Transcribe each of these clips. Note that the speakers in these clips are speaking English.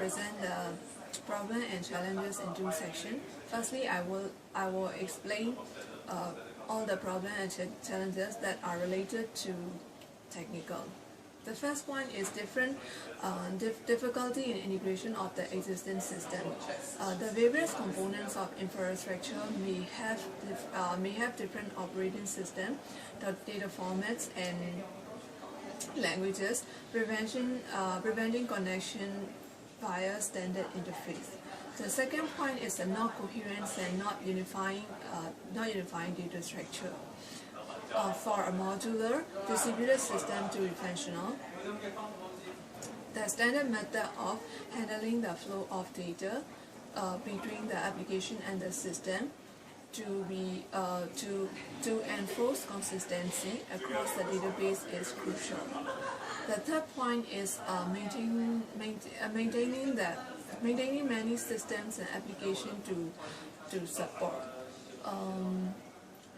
present the problem and challenges in two sections. Firstly, I will explain all the problems and challenges that are related to technical. The first one is difficulty in integration of the existing system. The various components of infrastructure may have different operating system, the data formats and languages, preventing connection via standard interface. The second point is the non-coherence and not unifying data structure. For a modular distributed system to be functional, the standard method of handling the flow of data between the application and the system to enforce consistency across the database is crucial. The third point is maintaining many systems and applications to support.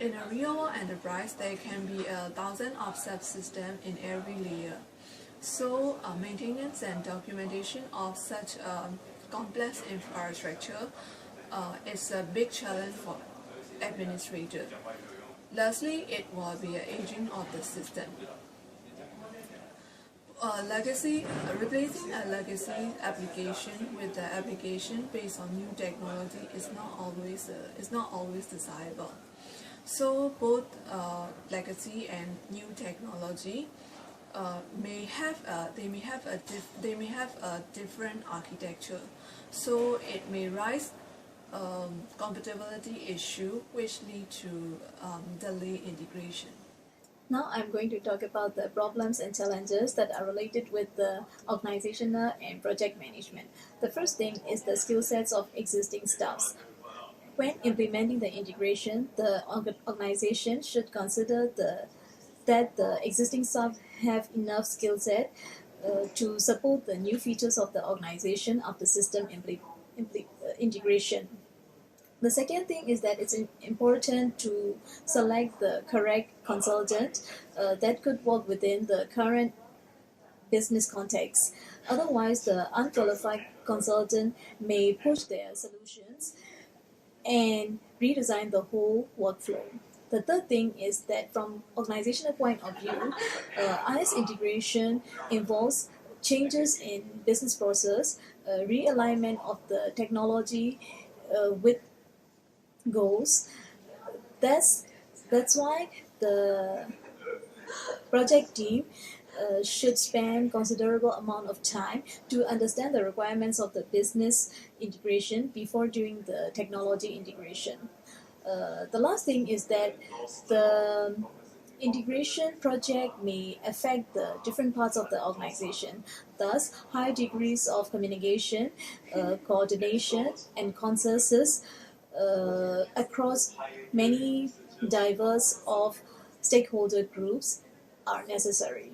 In a real enterprise, there can be 1,000 of subsystems in every layer. So, maintenance and documentation of such complex infrastructure is a big challenge for administrators. Lastly, it will be an aging of the system. Replacing a legacy application with the application based on new technology is not always desirable. So both legacy and new technology may have a different architecture. So it may rise compatibility issue which lead to delay integration. Now I'm going to talk about the problems and challenges that are related with the organizational and project management. The first thing is the skill sets of existing staffs. When implementing the integration, the organization should consider that the existing staff have enough skill set to support the new features of the organization of the system integration. The second thing is that it's important to select the correct consultant that could work within the current business context. Otherwise, the unqualified consultant may push their solutions and redesign the whole workflow. The third thing is that from organizational point of view, IS integration involves changes in business process, realignment of the technology with goals. That's why the project team should spend considerable amount of time to understand the requirements of the business integration before doing the technology integration. The last thing is that the integration project may affect the different parts of the organization. Thus, high degrees of communication, coordination, and consensus across many diverse of stakeholder groups are necessary.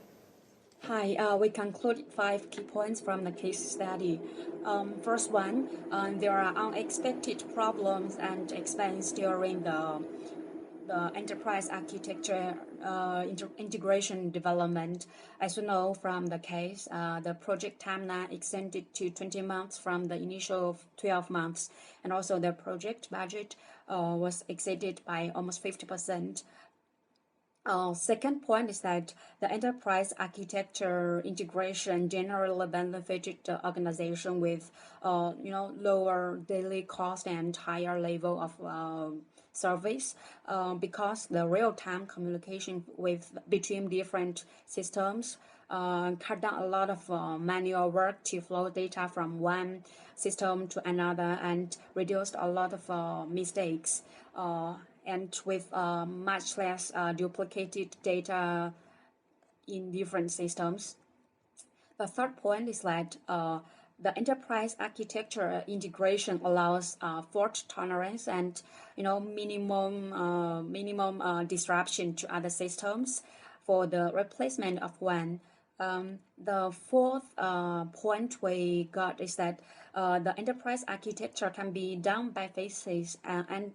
Hi, we conclude 5 key points from the case study. First one, there are unexpected problems and expense during the enterprise architecture integration development. As you know from the case, the project timeline extended to 20 months from the initial 12 months, and also the project budget was exceeded by almost 50%. Second point is that the enterprise architecture integration generally benefited the organization with lower daily cost and higher level of service because the real-time communication between different systems cut down a lot of manual work to flow data from one system to another and reduced a lot of mistakes. And with much less duplicated data in different systems. The third point is that the enterprise architecture integration allows fault tolerance and minimum disruption to other systems for the replacement of one. The fourth point we got is that the enterprise architecture can be done by phases and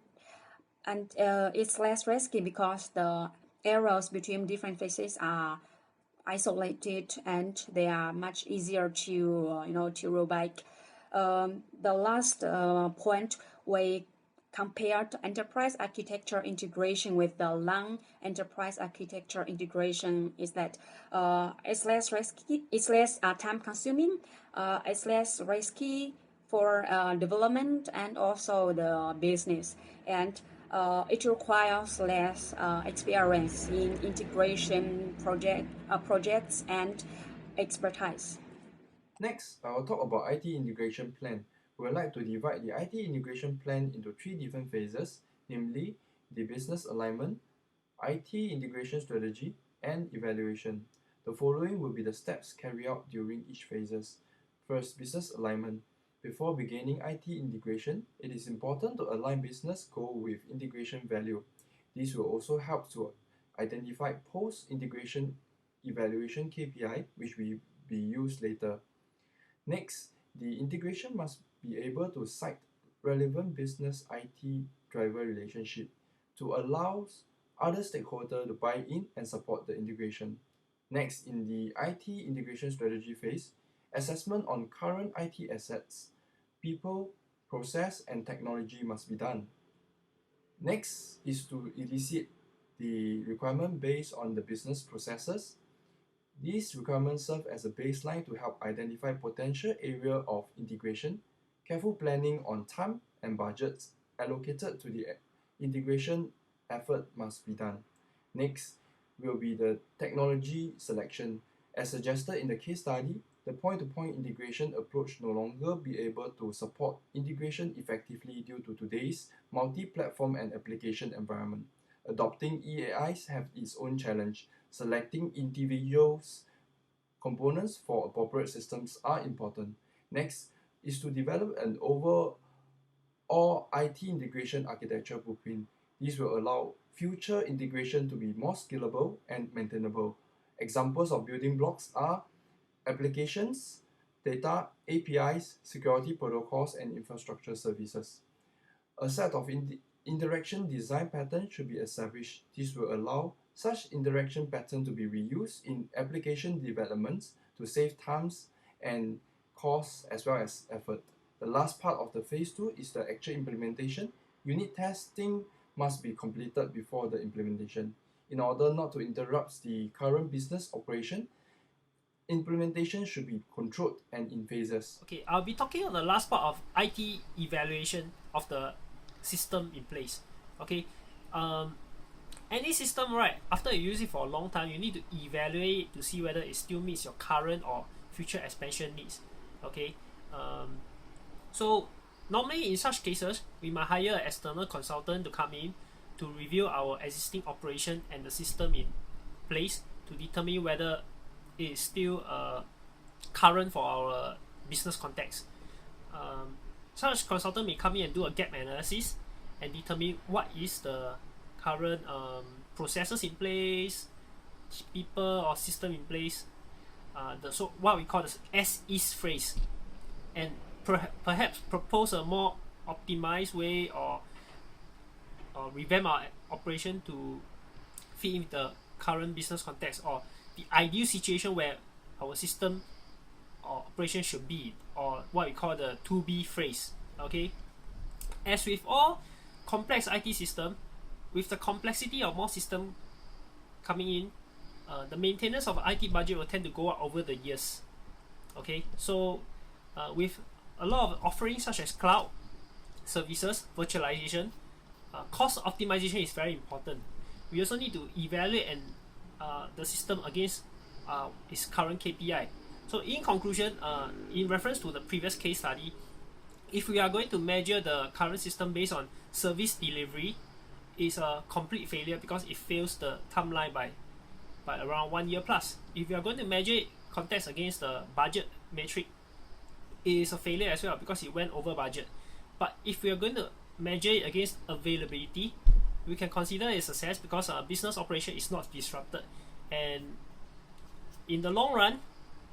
it's less risky because the errors between different phases are isolated and they are much easier to to roll back. The last point, we compared enterprise architecture integration with the non-enterprise architecture integration is that it's less risky, it's less time consuming, it's less risky for development and also the business, and it requires less experience in integration projects and expertise. Next, I will talk about IT integration plan. We would like to divide the IT integration plan into 3 different phases, namely the business alignment, IT integration strategy, and evaluation. The following will be the steps carried out during each phases. First, business alignment. Before beginning IT integration, it is important to align business goal with integration value. This will also help to identify post-integration evaluation KPI, which will be used later. Next, the integration must be able to cite relevant business IT driver relationship to allow other stakeholders to buy in and support the integration. Next, in the IT integration strategy phase, assessment on current IT assets, people, process, and technology must be done. Next is to elicit the requirement based on the business processes. These requirements serve as a baseline to help identify potential area of integration. Careful planning on time and budgets allocated to the integration effort must be done. Next will be the technology selection. As suggested in the case study, the point-to-point integration approach no longer be able to support integration effectively due to today's multi-platform and application environment. Adopting EAIs have its own challenge. Selecting individual components for appropriate systems are important. Next is to develop an overall IT integration architecture blueprint. This will allow future integration to be more scalable and maintainable. Examples of building blocks are applications, data, APIs, security protocols, and infrastructure services. A set of interaction design patterns should be established. This will allow such interaction pattern to be reused in application developments to save times and costs as well as effort. The last part of the phase 2 is the actual implementation. Unit testing must be completed before the implementation. In order not to interrupt the current business operation, implementation should be controlled and in phases. Okay, I'll be talking on the last part of IT evaluation of the system in place. Okay, any system, right, after you use it for a long time, you need to evaluate it to see whether it still meets your current or future expansion needs. Okay, so normally in such cases, we might hire an external consultant to come in to review our existing operation and the system in place to determine whether it is still current for our business context. Such consultant may come in and do a gap analysis and determine what is the current processes in place, people or system in place, so what we call the as-is phrase, and perhaps propose a more optimized way or revamp our operation to fit in the current business context or the ideal situation where our system or operation should be, or what we call the to be phrase. Okay, as with all complex IT system, with the complexity of more system coming in, the maintenance of IT budget will tend to go up over the years. Okay, so with a lot of offerings such as cloud services, virtualization, cost optimization is very important. We also need to evaluate and the system against its current KPI. So in conclusion, in reference to the previous case study, if we are going to measure the current system based on service delivery, it's a complete failure because it fails the timeline by around 1 year plus. If we are going to measure it context against the budget metric, it is a failure as well because it went over budget. But if we are going to measure it against availability, we can consider it a success because business operation is not disrupted, and in the long run,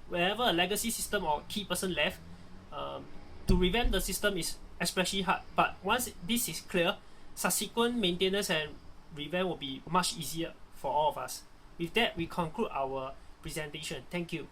wherever a legacy system or key person left, to revamp the system is especially hard. But once this is clear, subsequent maintenance and revamp will be much easier for all of us. With that, we conclude our presentation. Thank you.